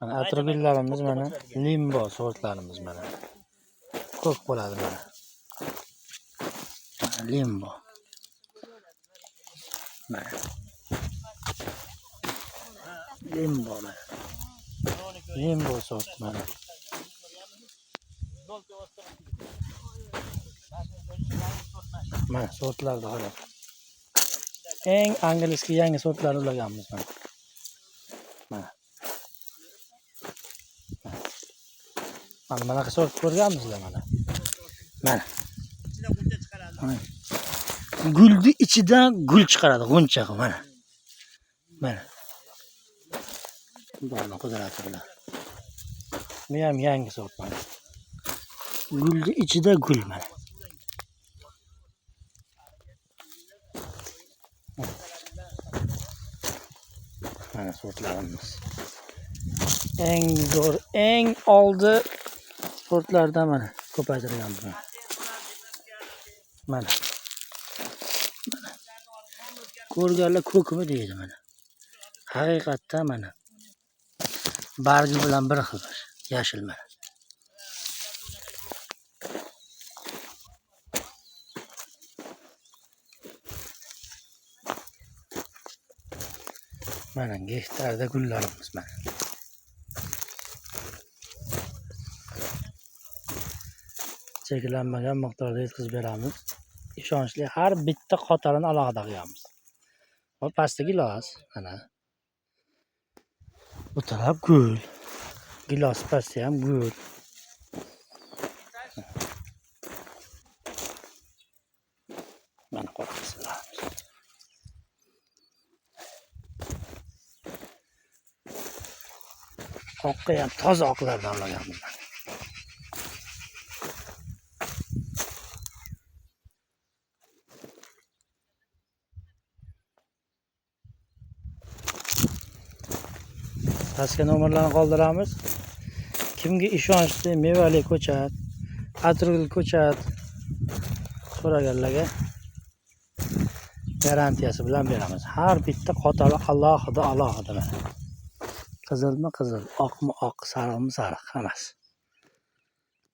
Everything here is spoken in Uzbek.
Mana atrofillarimiz mana limbo sortlarimiz mana. Ko'k bo'ladi mana. Limbo. Mana. Limbo mana. Limbo sort mana. Mana sortlarda qarang. Eng angliskiy yangi sortlarni ulaganmiz mana. Mana. Mana sort ko'rganmizlar mana. Mana. Gulni ichidan gul chiqaradi, g'uncha mana. Mana. Xudoning qudrati bilan. Bu ham yangi sort mana. Gulni ichida gul mana. Mana sortlarimiz. Eng zo'r, eng oldi sortlardan mana ko'paytirganmiz mana. Mana. Ko'rganlar ko'kmi deydi mana. Haqiqatda mana. Bargi bilan bir xil, yashil mana. Mana gektarda gullarimiz mana. Cheklanmagan miqdorda yetkazib beramiz. Ishonchli har bitta qotarini alohida qilamiz. Va pastda gilos mana. Bu taraf gul. Gilos pastda ham gul. Mana qo'rqasizlar. Oqqa ham toza oqlardan olaganmiz. Pastga nomerlarni qoldiramiz. Kimga ishonchli mevali ko'chat, atrofli ko'chat so'raganlarga garantiyasi bilan beramiz. Har bitta qotali alohida mana. Qizilmi qizil, oqmi oq, sariqmi sariq hammasi.